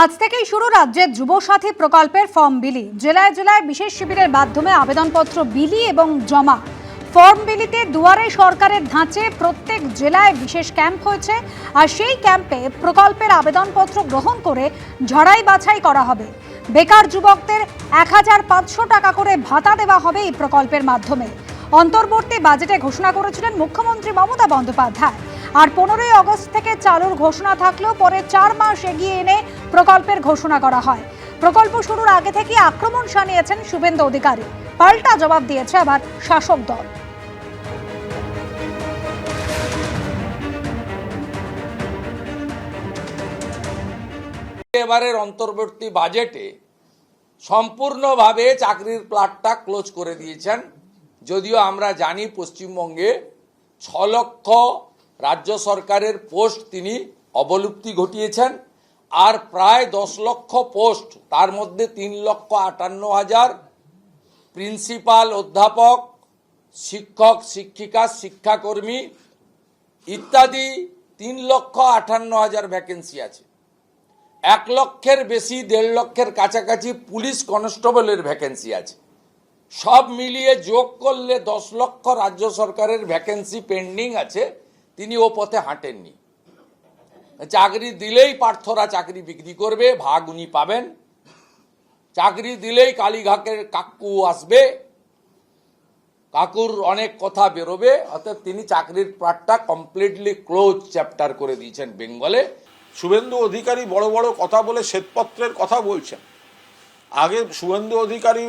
আজ থেকেই শুরু রাজ্যের যুবসাথী প্রকল্পের ফর্ম বিলি। জেলায় জেলায় বিশেষ শিবিরের মাধ্যমে আবেদনপত্র বিলি এবং জমা। ফর্ম বিলিতে দুয়ারে সরকারের ধাঁচে প্রত্যেক জেলায় বিশেষ ক্যাম্প হয়েছে, আর সেই ক্যাম্পে প্রকল্পের আবেদনপত্র গ্রহণ করে ঝাড়াই বাছাই করা হবে। বেকার যুবকদের ১৫০০ টাকা করে ভাতা দেওয়া হবে এই প্রকল্পের মাধ্যমে। অন্তর্বর্তী বাজেটে ঘোষণা করেছিলেন মুখ্যমন্ত্রী মমতা বন্দ্যোপাধ্যায়। আর 15ই আগস্ট থেকে চালুর ঘোষণা থাকলেও পরে 4 মাস এগিয়ে এনে প্রকল্পের ঘোষণা করা হয়। প্রকল্প শুরুর আগে থেকে আক্রমণ শানিয়েছেন শুভেন্দু অধিকারী, পাল্টা জবাব দিয়েছে আবার শাসক দল। এবারের অন্তর্বর্তী বাজেটে সম্পূর্ণভাবে চাকরির প্লাটটা ক্লোজ করে দিয়েছেন। যদিও আমরা জানি পশ্চিমবঙ্গে 6 লক্ষ রাজ্য সরকারের পোস্ট তিনি অবলুপ্তি ঘটিয়েছেন, আর প্রায় 10 লক্ষ পোস্ট, তার মধ্যে 3,58,000 প্রিন্সিপাল, অধ্যাপক, শিক্ষক, শিক্ষিকা, শিক্ষাকর্মী ইত্যাদি 3,58,000 ভ্যাকেন্সি আছে। 1 লক্ষের বেশি, 1.5 লক্ষের কাছাকাছি পুলিশ কনস্টেবলের ভ্যাকেন্সি আছে। সব মিলিয়ে যোগ করলে 10 লক্ষ রাজ্য সরকারের ভ্যাকেন্সি পেন্ডিং আছে। তিনি ও পথে হাঁটেননি। চাকরি দিলেই পার্থরা চাকরি বিক্রি করবে, ভাগ উনি পাবেন। চাকরি দিলেই কালীঘাটের কাকু আসবে, কাকুর অনেক কথা বেরোবে। অর্থাৎ তিনি চাকরির প্লাটটা কমপ্লিটলি ক্লোজ চ্যাপ্টার করে দিয়েছেন বেঙ্গলে। শুভেন্দু অধিকারী বড় বড় কথা বলে শ্বেতপত্রের কথা বলছেন। আগে শুভেন্দু অধিকারী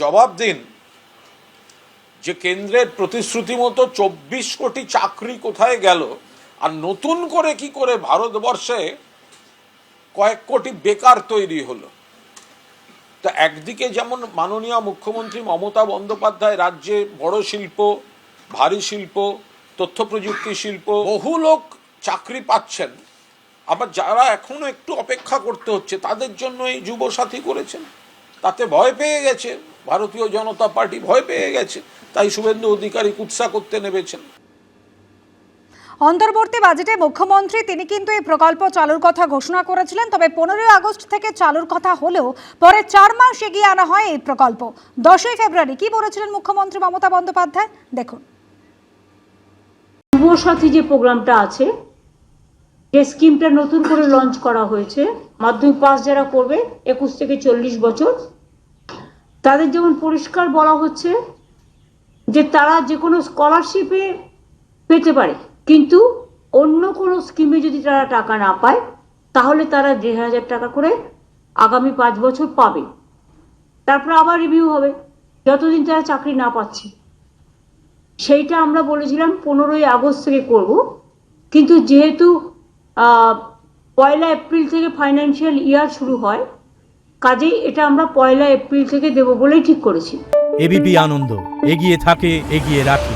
জবাব দিন যে কেন্দ্রের প্রতিশ্রুতি মতো 24 কোটি চাকরি কোথায় গেল, আর নতুন করে কি করে ভারতবর্ষে কয়েক কোটি বেকার তৈরি হলো। তা একদিকে যেমন মাননীয় মুখ্যমন্ত্রী মমতা বন্দ্যোপাধ্যায় রাজ্যে বড় শিল্প, ভারী শিল্প, তথ্য প্রযুক্তি শিল্প, বহু লোক চাকরি পাচ্ছেন, আবার যারা এখনো একটু অপেক্ষা করতে হচ্ছে তাদের জন্য এই যুবসাথী করেছেন। তাতে ভয় পেয়ে গেছে ভারতীয় জনতা পার্টি, ভয় পেয়ে গেছে, তাই শুভেন্দু অধিকারী কুৎসা করতে নেমেছেন। অন্তর্বর্তী বাজেটে মুখ্যমন্ত্রী তিনি কিন্তু এই প্রকল্প চালুর কথা ঘোষণা করেছিলেন, তবে 15ই আগস্ট থেকে চালুর কথা হলেও পরে 4 মাস এগিয়ে আনা হয় এই প্রকল্প। 10ই ফেব্রুয়ারি কি বলেছিলেন মুখ্যমন্ত্রী মমতা বন্দ্যোপাধ্যায়, দেখুন। যুবসাথী যে প্রোগ্রামটা আছে, যে স্কিমটা নতুন করে লঞ্চ করা হয়েছে, মাধ্যমিক পাস যারা করবে 21 থেকে 40 বছর, তাদের যেমন পরিষ্কার বলা হচ্ছে যে তারা যে কোনো স্কলারশিপে পেতে পারে, কিন্তু অন্য কোনো স্কিমে যদি তারা টাকা না পায় তাহলে তারা 1,500 টাকা করে আগামী 5 বছর পাবে। তারপর আবার রিভিউ হবে যতদিন তারা চাকরি না পাচ্ছে। সেইটা আমরা বলেছিলাম 15ই আগস্ট থেকে করব, কিন্তু যেহেতু 1 এপ্রিল থেকে ফাইন্যান্সিয়াল ইয়ার শুরু হয়, কাজেই এটা আমরা 1 এপ্রিল থেকে দেব বলেই ঠিক করেছি। এবিপি আনন্দ, এগিয়ে থাকে, এগিয়ে রাখে।